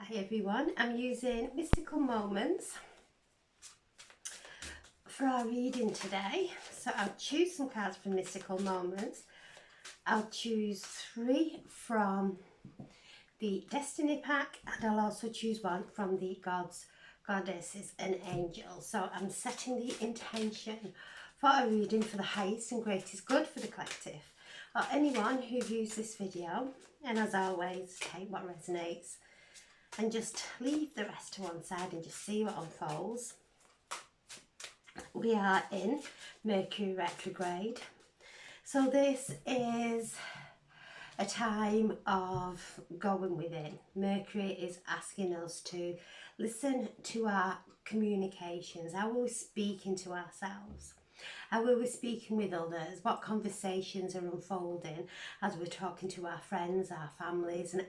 Hi everyone, I'm using Mystical Moments for our reading today. So I'll choose some cards from Mystical Moments. I'll choose 3 from the Destiny pack, and I'll also choose 1 from the Gods, Goddesses and Angels. So I'm setting the intention for a reading for the highest and greatest good for the collective, or anyone who views this video. And as always, take what resonates and just leave the rest to one side and just see what unfolds. We are in Mercury Retrograde. So this is a time of going within. Mercury is asking us to listen to our communications. How are we speaking to ourselves? How are we speaking with others? What conversations are unfolding as we're talking to our friends, our families, and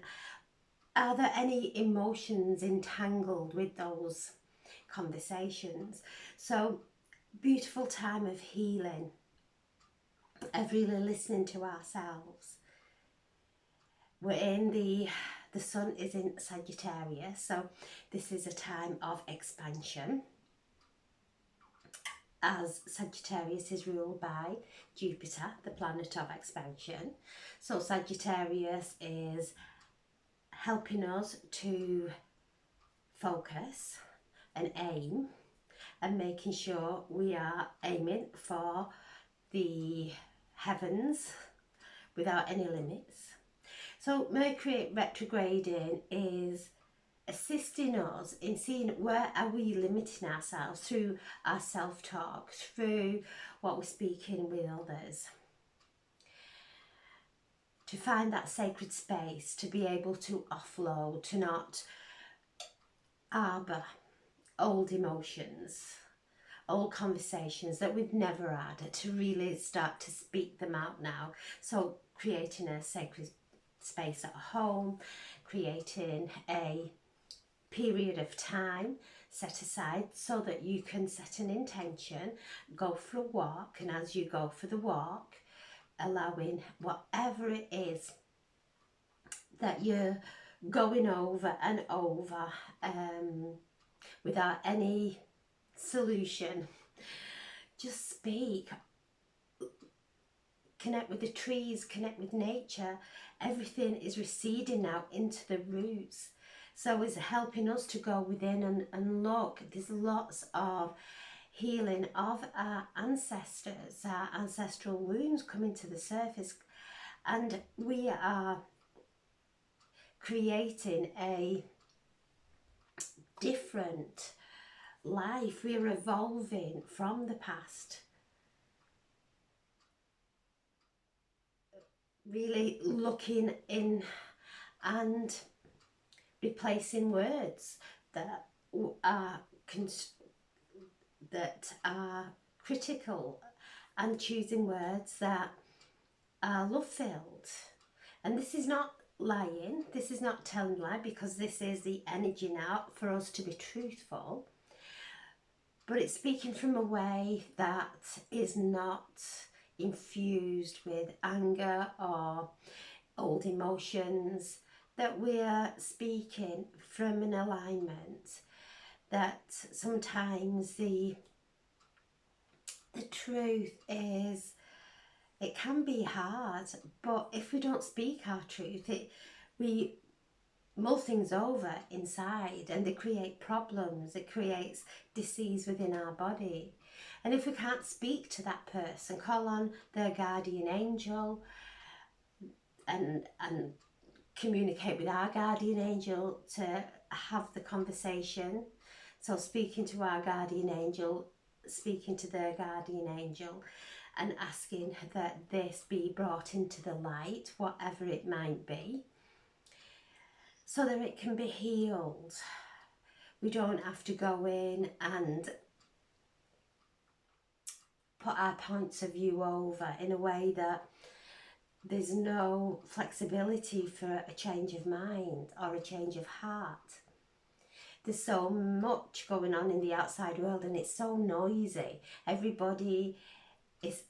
are there any emotions entangled with those conversations? So, beautiful time of healing, of really listening to ourselves. We're in the sun is in Sagittarius, so this is a time of expansion, as Sagittarius is ruled by Jupiter, the planet of expansion. So Sagittarius is helping us to focus and aim, and making sure we are aiming for the heavens without any limits. So Mercury retrograding is assisting us in seeing where are we limiting ourselves through our self-talk, through what we're speaking with others, to find that sacred space, to be able to offload, to not harbour old emotions, old conversations that we've never had, to really start to speak them out now. So creating a sacred space at home, creating a period of time set aside so that you can set an intention, go for a walk, and as you go for the walk, allowing whatever it is that you're going over and over without any solution, just speak. Connect with the trees, connect with nature. Everything is receding now into the roots. So it's helping us to go within and look. There's lots of healing of our ancestors, our ancestral wounds coming to the surface. And we are creating a different life. We're evolving from the past, really looking in and replacing words that are critical, and choosing words that are love-filled. And this is not lying, this is not telling lie, because this is the energy now for us to be truthful, but it's speaking from a way that is not infused with anger or old emotions, that we are speaking from an alignment, that sometimes the truth is, it can be hard, but if we don't speak our truth, we mull things over inside, and they create problems, it creates disease within our body. And if we can't speak to that person, call on their guardian angel and communicate with our guardian angel to have the conversation. So speaking to our guardian angel, speaking to their guardian angel, and asking that this be brought into the light, whatever it might be, so that it can be healed. We don't have to go in and put our points of view over in a way that there's no flexibility for a change of mind or a change of heart. There's so much going on in the outside world, and it's so noisy. Everybody is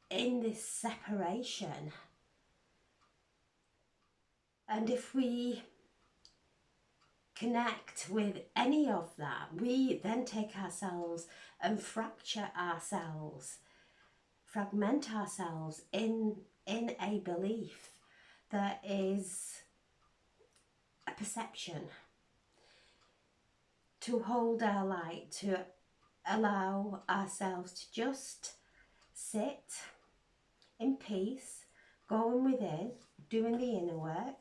in this separation. And if we connect with any of that, we then take ourselves and fracture ourselves, fragment ourselves in a belief that is a perception, to hold our light, to allow ourselves to just sit in peace, going within, doing the inner work.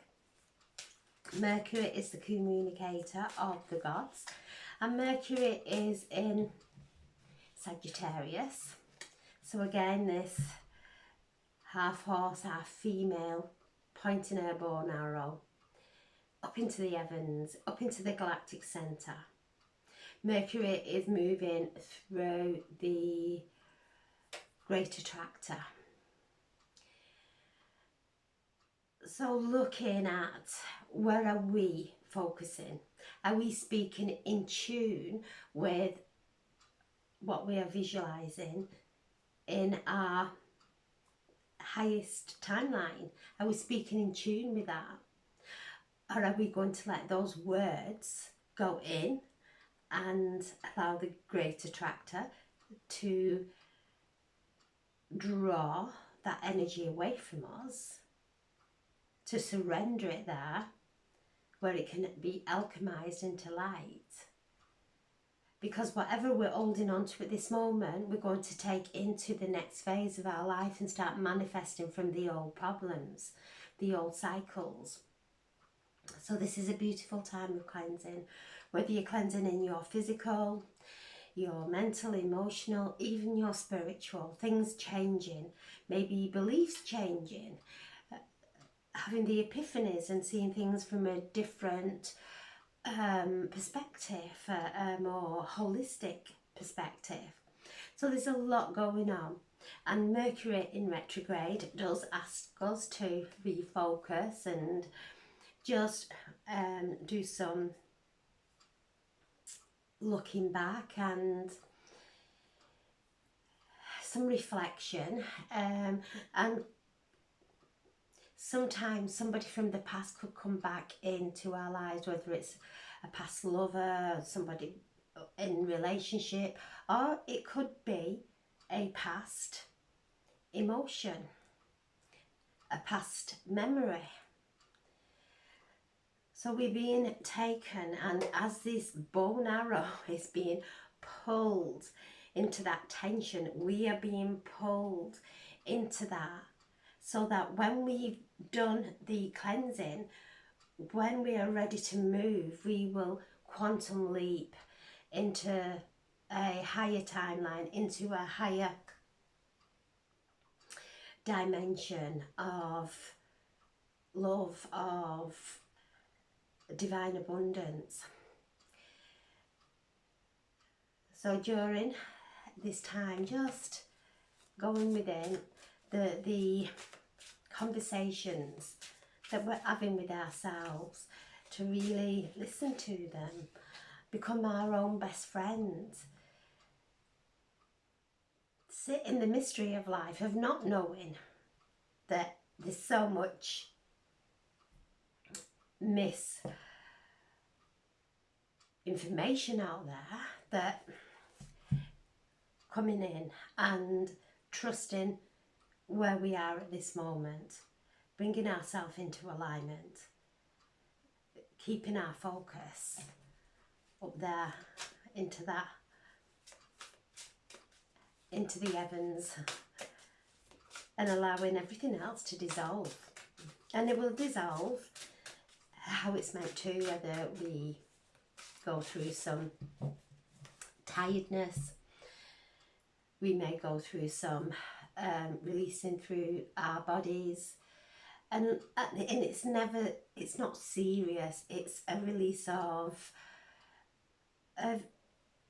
Mercury is the communicator of the gods, and Mercury is in Sagittarius. So again, this half horse, half female, pointing her bow and arrow up into the heavens, up into the galactic centre. Mercury is moving through the Great Attractor. So looking at, where are we focusing? Are we speaking in tune with what we are visualising in our highest timeline? Are we speaking in tune with that? Or are we going to let those words go in and allow the Great Attractor to draw that energy away from us, to surrender it there, where it can be alchemized into light? Because whatever we're holding on to at this moment, we're going to take into the next phase of our life and start manifesting from the old problems, the old cycles. So this is a beautiful time of cleansing, whether you're cleansing in your physical, your mental, emotional, even your spiritual, things changing, maybe beliefs changing, having the epiphanies and seeing things from a different perspective, a more holistic perspective. So there's a lot going on, and Mercury in retrograde does ask us to refocus and just do some looking back and some reflection, and sometimes somebody from the past could come back into our lives, whether it's a past lover, somebody in relationship, or it could be a past emotion, a past memory. So we're being taken, and as this bow and arrow is being pulled into that tension, we are being pulled into that, so that when we've done the cleansing, when we are ready to move, we will quantum leap into a higher timeline, into a higher dimension of love, of divine abundance. So during this time, just going within, the conversations that we're having with ourselves, to really listen to them, become our own best friends, sit in the mystery of life, of not knowing that there's so much misinformation out there, that coming in and trusting where we are at this moment, bringing ourselves into alignment, keeping our focus up there into that, into the heavens, and allowing everything else to dissolve. And it will dissolve how it's meant to, whether we go through some tiredness, we may go through some releasing through our bodies, and it's not serious, it's a release of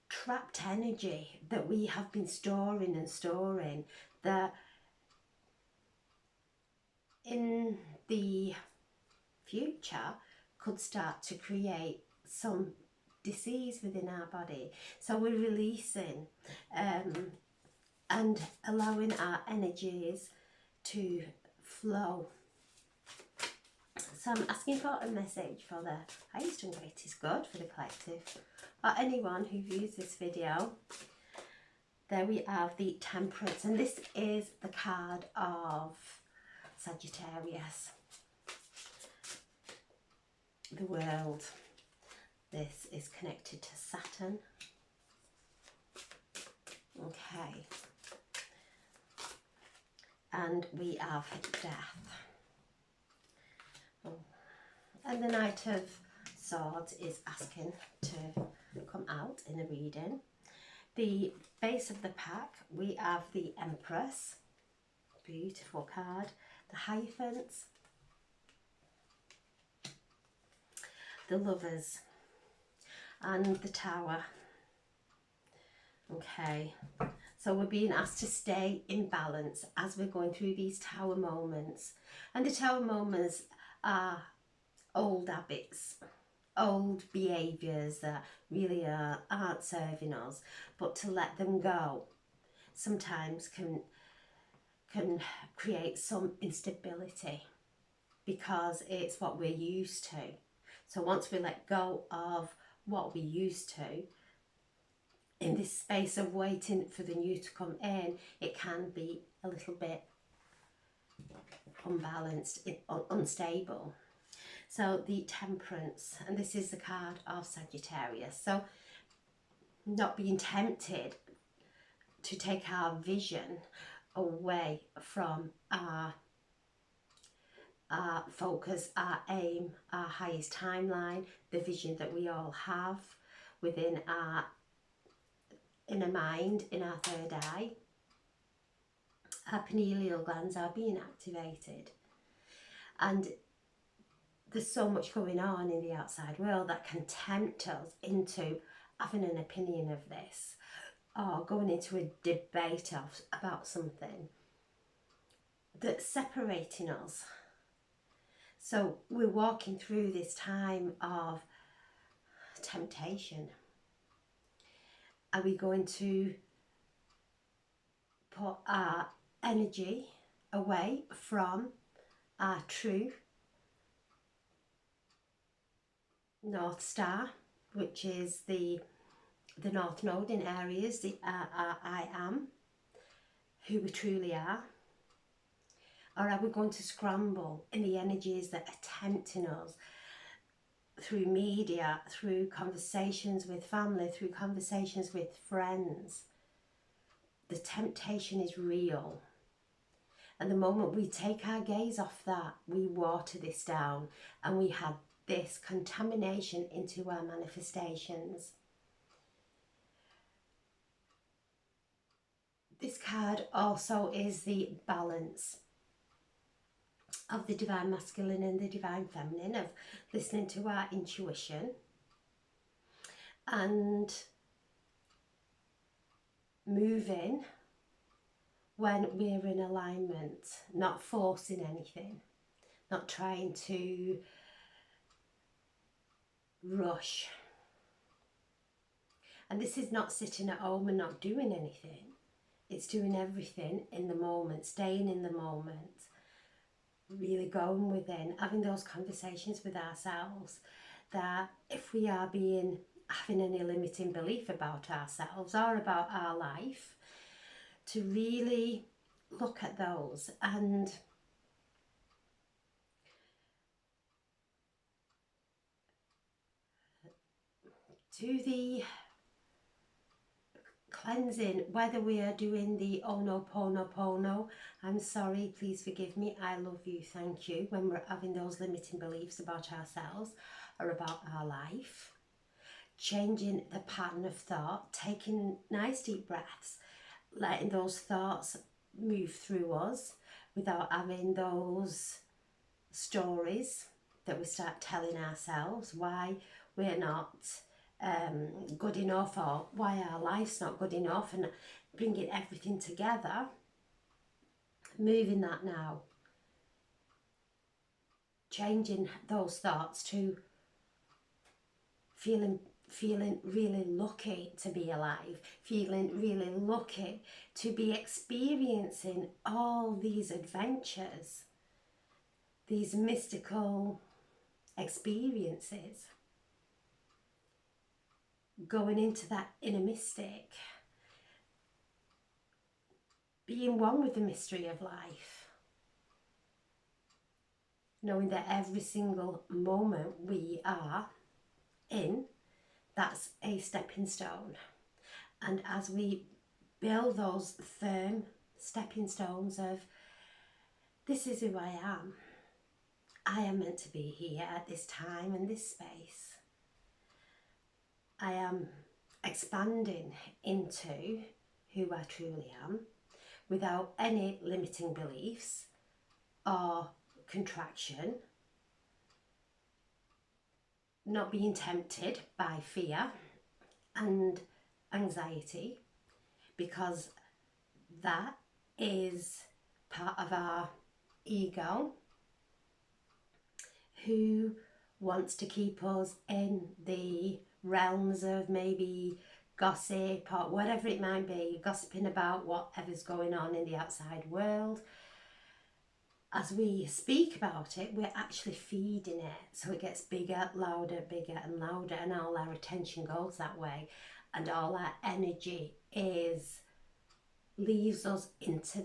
trapped energy that we have been storing and storing, that in the future could start to create some disease within our body. So we're releasing and allowing our energies to flow. So I'm asking for a message for the highest and greatest good for the collective, or anyone who views this video. There we have the Temperance, and this is the card of Sagittarius, the world. This is connected to Saturn. Okay. And we have death. Oh. And the Knight of Swords is asking to come out in a reading. The base of the pack, we have the Empress. Beautiful card. The Hierophants. The Lovers. And the Tower. Okay, so we're being asked to stay in balance as we're going through these Tower moments. And the Tower moments are old habits, old behaviours that really aren't serving us, but to let them go sometimes can create some instability because it's what we're used to. So once we let go of what we used to, in this space of waiting for the new to come in, it can be a little bit unbalanced, unstable. So the Temperance, and this is the card of Sagittarius. So not being tempted to take our vision away from our focus, our aim, our highest timeline, the vision that we all have within our inner mind, in our third eye. Our pineal glands are being activated, and there's so much going on in the outside world that can tempt us into having an opinion of this, or going into a debate about something that's separating us. So we're walking through this time of temptation. Are we going to put our energy away from our true North Star, which is the North Node in Aries, our I am, who we truly are? Or are we going to scramble in the energies that are tempting us through media, through conversations with family, through conversations with friends? The temptation is real. And the moment we take our gaze off that, we water this down, and we have this contamination into our manifestations. This card also is the balance of the divine masculine and the divine feminine, of listening to our intuition and moving when we're in alignment, not forcing anything, not trying to rush. And this is not sitting at home and not doing anything. It's doing everything in the moment, staying in the moment, really going within, having those conversations with ourselves, that if we are having any limiting belief about ourselves or about our life, to really look at those and do the cleansing, whether we are doing the Ho'oponopono, I'm sorry, please forgive me, I love you, thank you, when we're having those limiting beliefs about ourselves or about our life, changing the pattern of thought, taking nice deep breaths, letting those thoughts move through us without having those stories that we start telling ourselves, why we're not good enough, or why our life's not good enough, and bringing everything together, moving that now, changing those thoughts to feeling really lucky to be alive, feeling really lucky to be experiencing all these adventures, these mystical experiences, going into that inner mystic, being one with the mystery of life, knowing that every single moment we are in, that's a stepping stone. And as we build those firm stepping stones of, this is who I am meant to be here at this time and this space, I am expanding into who I truly am without any limiting beliefs or contraction, not being tempted by fear and anxiety, because that is part of our ego who wants to keep us in the realms of maybe gossip or whatever it might be, gossiping about whatever's going on in the outside world. As we speak about it, we're actually feeding it, so it gets bigger, louder, bigger and louder, and all our attention goes that way, and all our energy leaves us into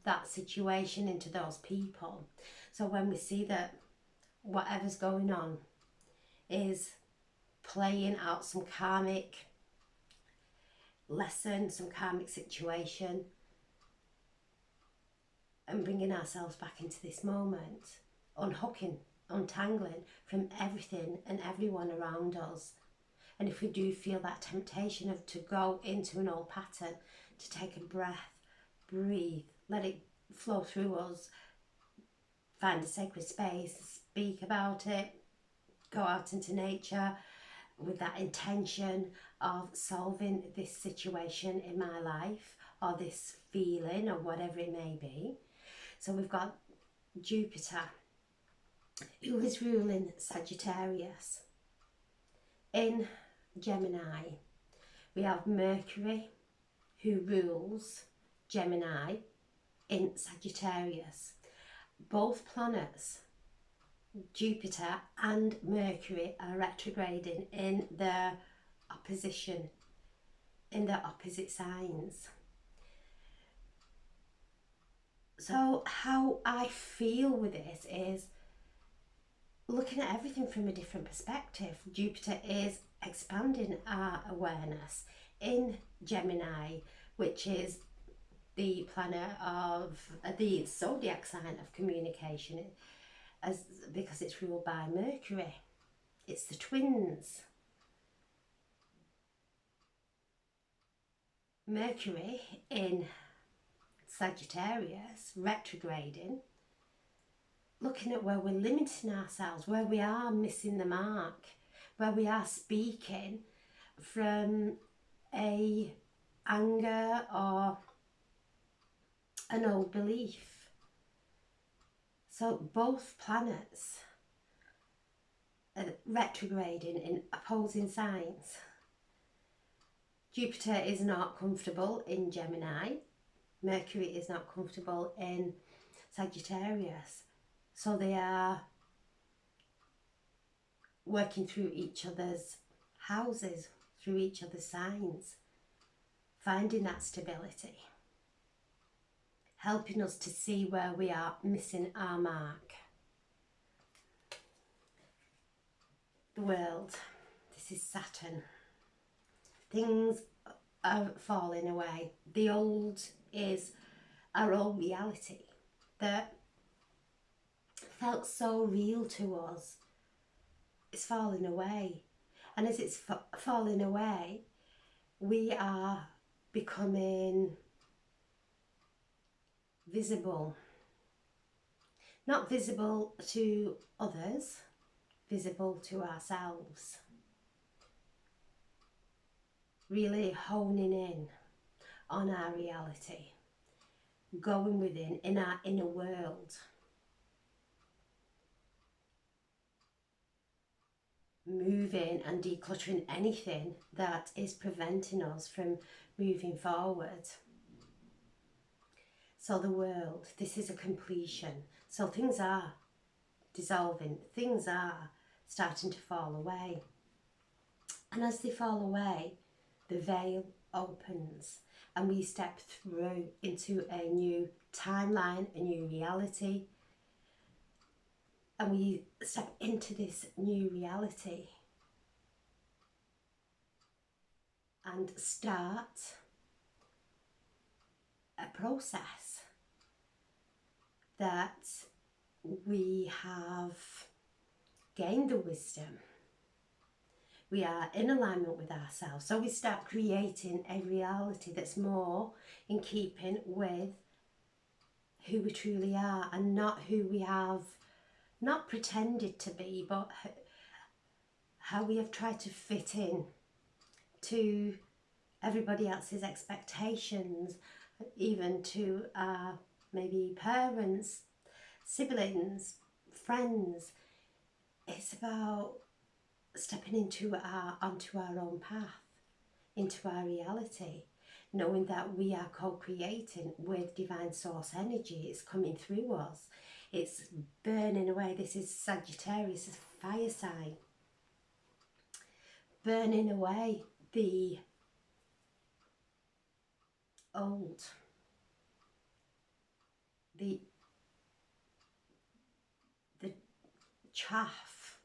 that situation, into those people. So when we see that whatever's going on is playing out some karmic lesson, some karmic situation, and bringing ourselves back into this moment, unhooking, untangling from everything and everyone around us. And if we do feel that temptation of to go into an old pattern, to take a breath, breathe, let it flow through us, find a sacred space, speak about it, go out into nature with that intention of solving this situation in my life, or this feeling, or whatever it may be. So we've got Jupiter, who is ruling Sagittarius. In Gemini, we have Mercury, who rules Gemini in Sagittarius. Both planets, Jupiter and Mercury, are retrograding in their opposition, in their opposite signs. So how I feel with this is looking at everything from a different perspective. Jupiter is expanding our awareness in Gemini, which is the planet of the zodiac sign of communication, because it's ruled by Mercury. It's the twins. Mercury in Sagittarius retrograding, looking at where we're limiting ourselves, where we are missing the mark, where we are speaking from a anger or an old belief. So both planets are retrograding in opposing signs. Jupiter is not comfortable in Gemini. Mercury is not comfortable in Sagittarius. So they are working through each other's houses, through each other's signs, finding that stability, helping us to see where we are missing our mark. The world, this is Saturn. Things are falling away. The old is our old reality that felt so real to us. It's falling away. And as it's falling away, we are becoming visible. Not visible to others, visible to ourselves. Really honing in on our reality, going within, in our inner world, moving and decluttering anything that is preventing us from moving forward. So the world, this is a completion. So things are dissolving, things are starting to fall away. And as they fall away, the veil opens and we step through into a new timeline, a new reality. And we step into this new reality and start a process that we have gained the wisdom. We are in alignment with ourselves. So we start creating a reality that's more in keeping with who we truly are, and not who we have not pretended to be, but how we have tried to fit in to everybody else's expectations, even to our maybe parents, siblings, friends. It's about stepping onto our own path, into our reality, knowing that we are co-creating with divine source energy. It's coming through us. It's burning away. This is Sagittarius, it's a fire sign. Burning away the old, the chaff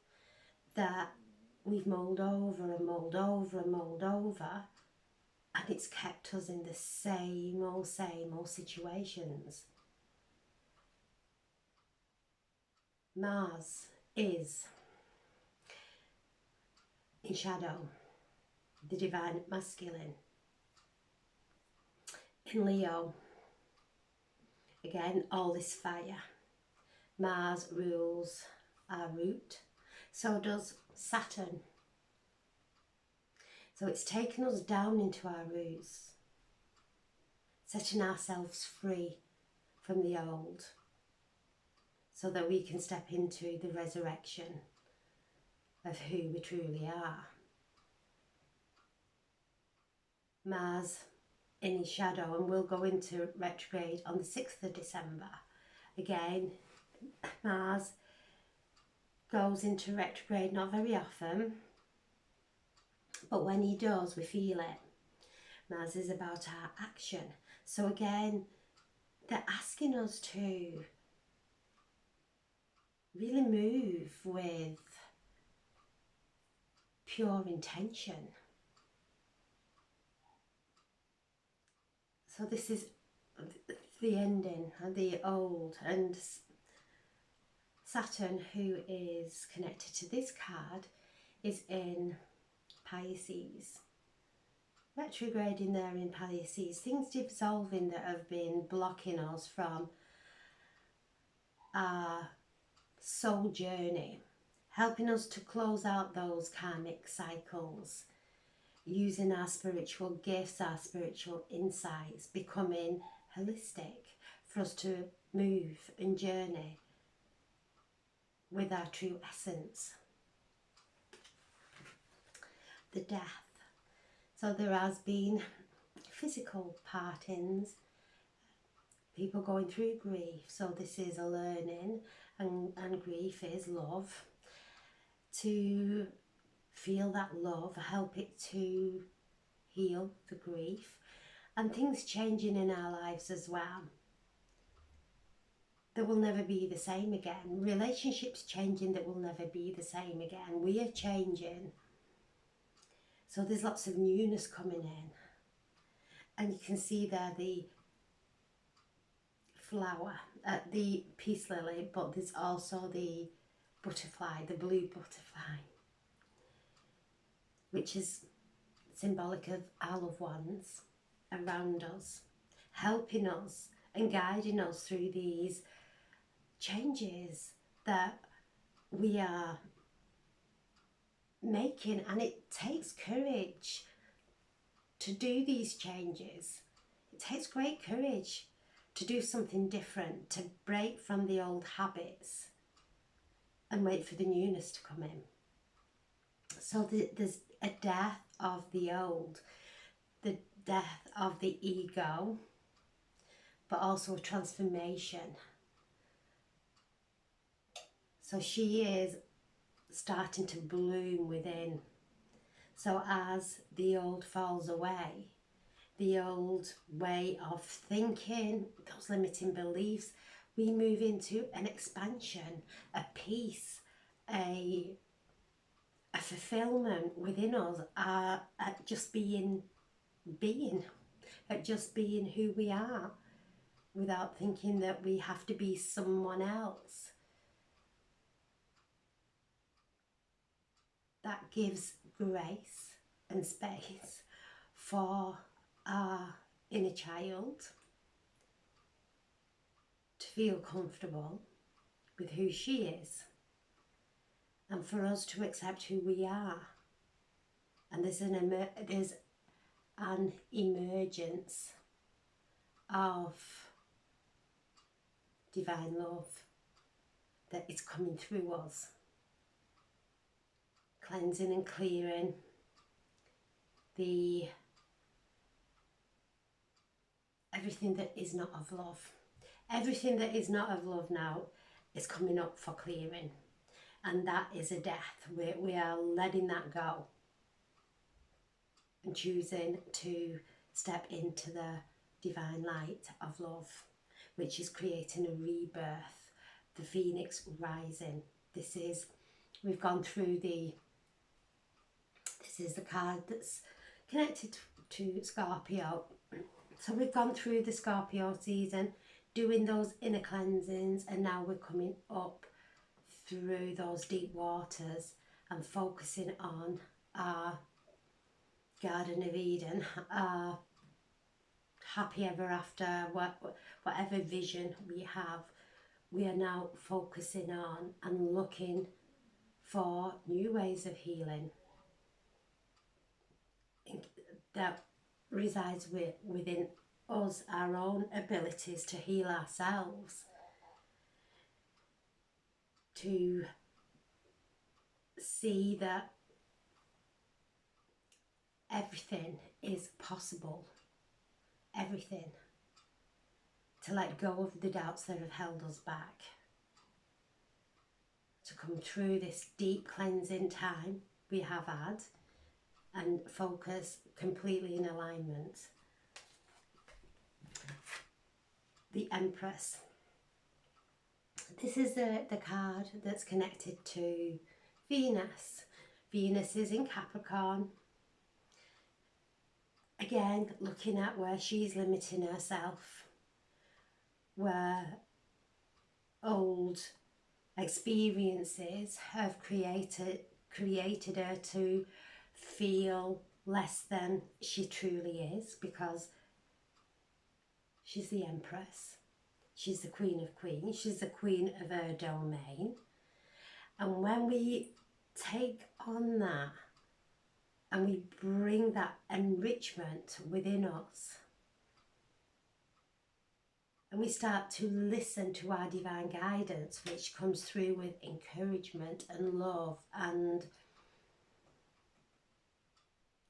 that we've mulled over and mulled over and mulled over, and it's kept us in the same old situations. Mars is in shadow, the divine masculine. In Leo, again, all this fire. Mars rules our root, so does Saturn. So it's taken us down into our roots, setting ourselves free from the old, so that we can step into the resurrection of who we truly are. Mars in his shadow, and we'll go into retrograde on the 6th of December. Again, Mars goes into retrograde not very often, but when he does, we feel it. Mars is about our action. So again, they're asking us to really move with pure intention. So this is the ending and the old, and Saturn, who is connected to this card, is in Pisces. Retrograding there in Pisces, things dissolving that have been blocking us from our soul journey, helping us to close out those karmic cycles, using our spiritual gifts, our spiritual insights, becoming holistic for us to move and journey with our true essence. The death. So there has been physical partings, people going through grief. So this is a learning, and grief is love. To feel that love, help it to heal the grief, and things changing in our lives as well. That will never be the same again. Relationships changing that will never be the same again. We are changing. So there's lots of newness coming in. And you can see there the flower, the peace lily, but there's also the butterfly, the blue butterfly, which is symbolic of our loved ones around us, helping us and guiding us through these changes that we are making. And it takes courage to do these changes. It takes great courage to do something different, to break from the old habits and wait for the newness to come in. So there's a death of the old, the death of the ego, but also a transformation. So she is starting to bloom within. So as the old falls away, the old way of thinking, those limiting beliefs, we move into an expansion, a peace, a fulfillment within us, at just being, at just being who we are, without thinking that we have to be someone else. That gives grace and space for our inner child to feel comfortable with who she is, and for us to accept who we are. And there's an emergence of divine love that is coming through us, cleansing and clearing everything that is not of love. Everything that is not of love now is coming up for clearing, and that is a death. We are letting that go and choosing to step into the divine light of love, which is creating a rebirth, the phoenix rising. We've gone through this is the card that's connected to Scorpio. So we've gone through the Scorpio season, doing those inner cleansings, and now we're coming up through those deep waters and focusing on our Garden of Eden, our happy ever after, whatever vision we have, we are now focusing on and looking for new ways of healing that resides within us, our own abilities to heal ourselves, to see that everything is possible, everything, to let go of the doubts that have held us back, to come through this deep cleansing time we have had and focus completely in alignment. The Empress. This is the card that's connected to Venus. Venus is in Capricorn. Again, looking at where she's limiting herself, where old experiences have created her to feel less than she truly is, because she's the Empress. She's the Queen of Queens. She's the queen of her domain. And when we take on that and we bring that enrichment within us, and we start to listen to our divine guidance, which comes through with encouragement and love and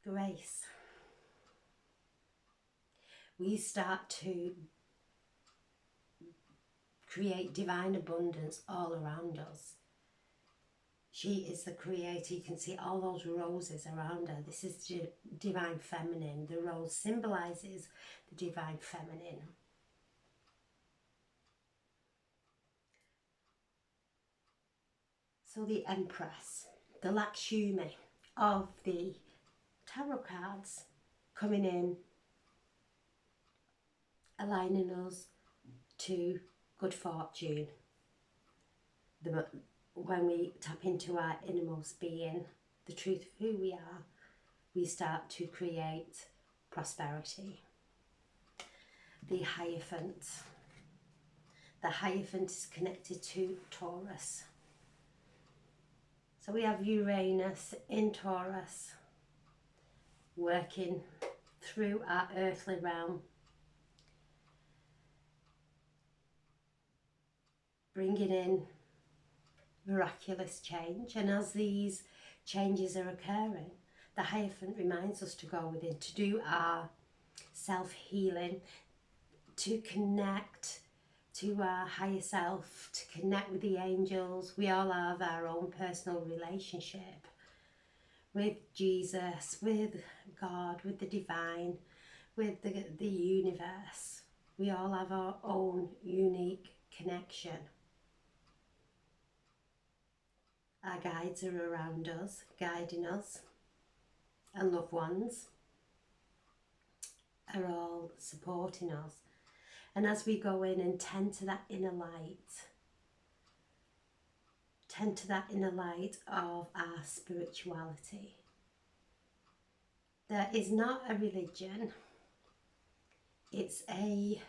grace, we start to create divine abundance all around us. She is the creator. You can see all those roses around her. This is divine feminine. The rose symbolizes the divine feminine. So the Empress, the Lakshmi of the tarot cards, coming in, aligning us to good fortune. When we tap into our innermost being, the truth of who we are, we start to create prosperity. The Hierophant. The Hierophant is connected to Taurus. So we have Uranus in Taurus, working through our earthly realm, bringing in miraculous change. And as these changes are occurring, the Hierophant reminds us to go within, to do our self-healing, to connect to our higher self, to connect with the angels. We all have our own personal relationship with Jesus, with God, with the divine, with the universe. We all have our own unique connection. Our guides are around us, guiding us, and loved ones are all supporting us. And as we go in and tend to that inner light, of our spirituality, there is not a religion, it's a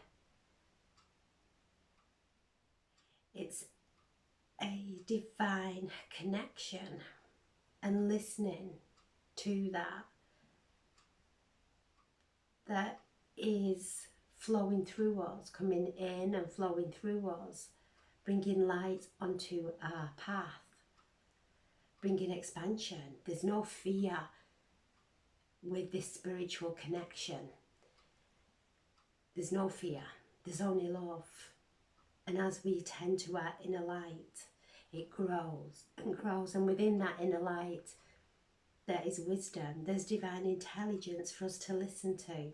divine connection, and listening to that is flowing through us, coming in and flowing through us, bringing light onto our path, bringing expansion. There's no fear with this spiritual connection. There's no fear, there's only love. And as we tend to our inner light, it grows and grows, and within that inner light there is wisdom, there's divine intelligence for us to listen to.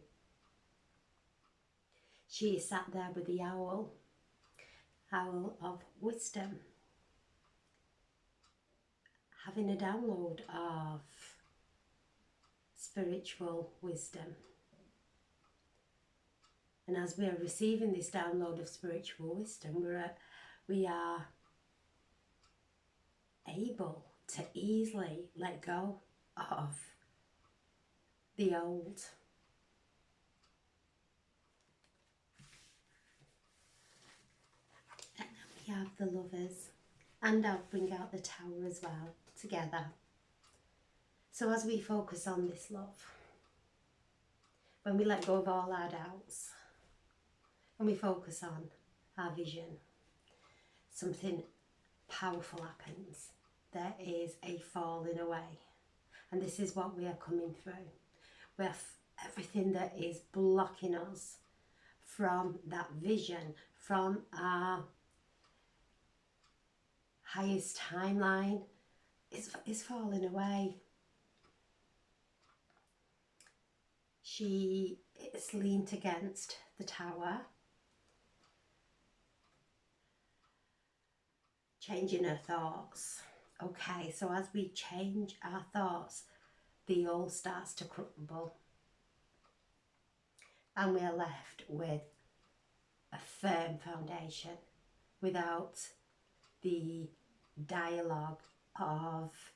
She is sat there with the owl of wisdom, having a download of spiritual wisdom. And as we are receiving this download of spiritual wisdom, we are able to easily let go of the old. And then we have the Lovers, and I'll bring out the Tower as well together. So as we focus on this love, when we let go of all our doubts and we focus on our vision, something powerful happens. There is a falling away, and this is what we are coming through. We have everything that is blocking us from that vision, from our highest timeline, is falling away. She is leaned against the tower, changing her thoughts. Okay, so as we change our thoughts, the old starts to crumble, and we are left with a firm foundation without the dialogue of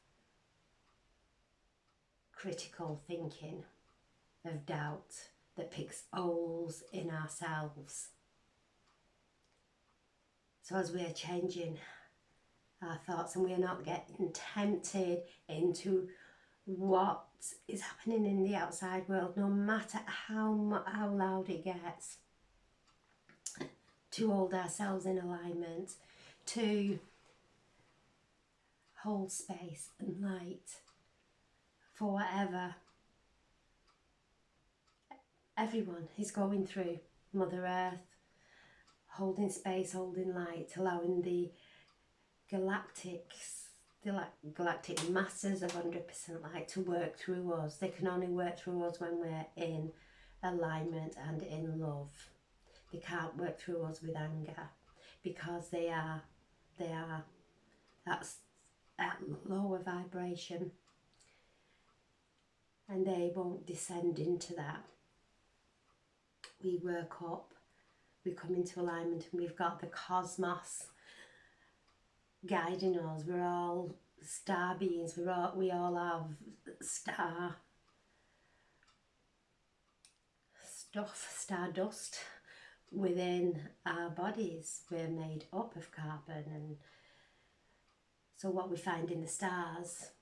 critical thinking, of doubt that picks holes in ourselves. So as we are changing our thoughts, and we are not getting tempted into what is happening in the outside world, no matter how loud it gets, to hold ourselves in alignment, to hold space and light for whatever everyone is going through. Mother Earth, holding space, holding light, allowing the galactic masses of 100% light to work through us. They can only work through us when we're in alignment and in love. They can't work through us with anger, because they are that's at lower vibration, and they won't descend into that. We work up, we come into alignment, and we've got the cosmos guiding us. We're all star beings, we all have stardust within our bodies. We're made up of carbon, and so what we find in the stars,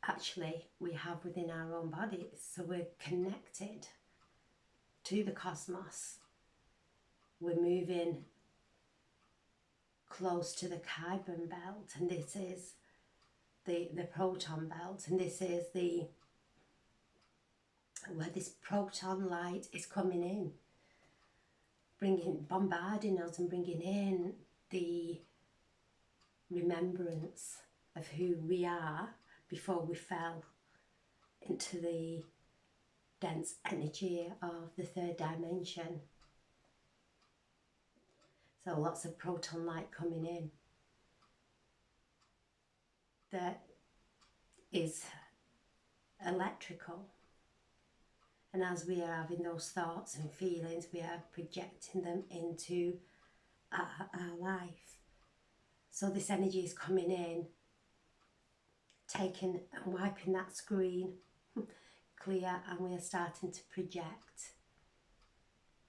actually we have within our own bodies. So we're connected to the cosmos. We're moving close to the Kuiper belt, and this is the proton belt, and this is where this proton light is coming in, bombarding us and bringing in the remembrance of who we are before we fell into the dense energy of the third dimension. So lots of proton light coming in that is electrical. And as we are having those thoughts and feelings, we are projecting them into our life. So this energy is coming in, taking and wiping that screen clear, and we are starting to project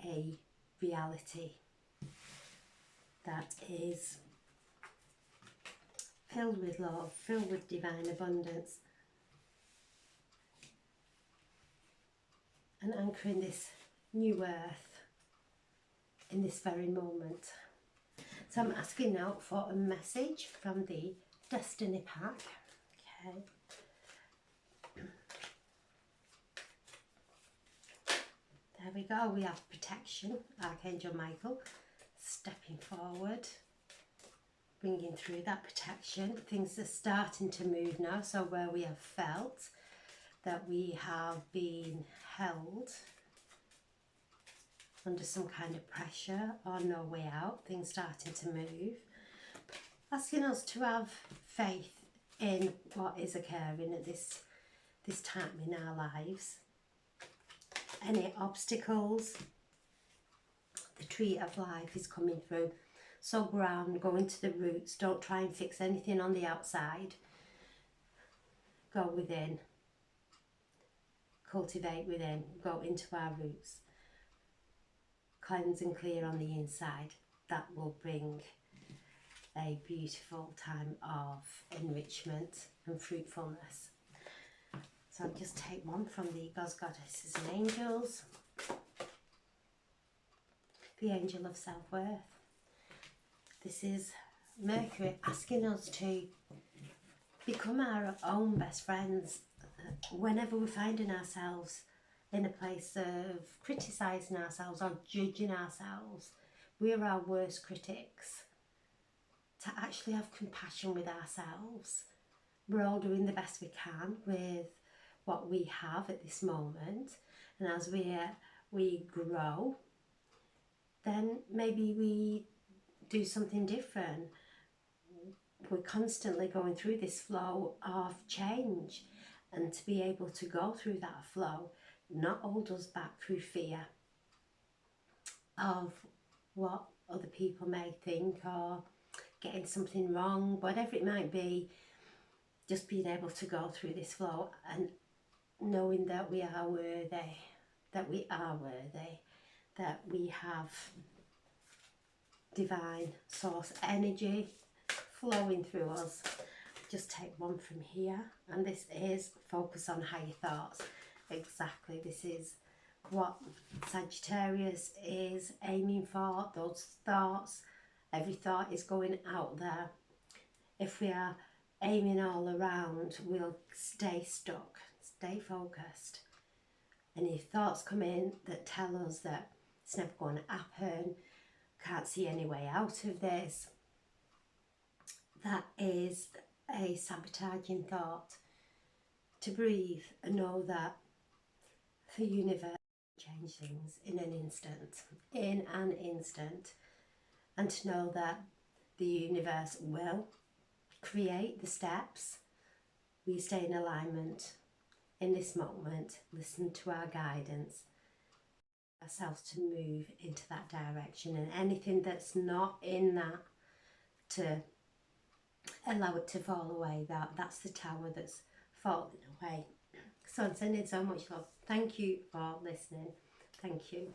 a reality that is filled with love, filled with divine abundance, and anchoring this new earth in this very moment. So I'm asking now for a message from the Destiny pack. Okay. There we go, we have protection, Archangel Michael stepping forward, bringing through that protection. Things are starting to move now, so where we have felt that we have been held under some kind of pressure or no way out, things starting to move, asking us to have faith in what is occurring at this time in our lives. Any obstacles, the tree of life is coming through. So ground, go into the roots, don't try and fix anything on the outside. Go within, cultivate within, go into our roots. Cleanse and clear on the inside. That will bring a beautiful time of enrichment and fruitfulness. So I'll just take one from the gods, goddesses and angels. The angel of self-worth. This is Mercury asking us to become our own best friends. Whenever we're finding ourselves in a place of criticising ourselves or judging ourselves, we're our worst critics. To actually have compassion with ourselves. We're all doing the best we can with what we have at this moment, and as we grow, then maybe we do something different. We're constantly going through this flow of change, and to be able to go through that flow, not hold us back through fear of what other people may think or getting something wrong, whatever it might be. Just being able to go through this flow and knowing that we are worthy, that we have divine source energy flowing through us. Just take one from here, and this is focus on higher thoughts. Exactly, this is what Sagittarius is aiming for, those thoughts. Every thought is going out there. If we are aiming all around, we'll stay stuck, stay focused. And if thoughts come in that tell us that it's never going to happen, can't see any way out of this, that is a sabotaging thought. To breathe and know that the universe will change things in an instant, and to know that the universe will create the steps. We stay in alignment in this moment, listen to our guidance, ourselves to move into that direction, and anything that's not in that, to allow it to fall away. That's the tower that's falling away. So I'm sending so much love. Thank you for listening. Thank you.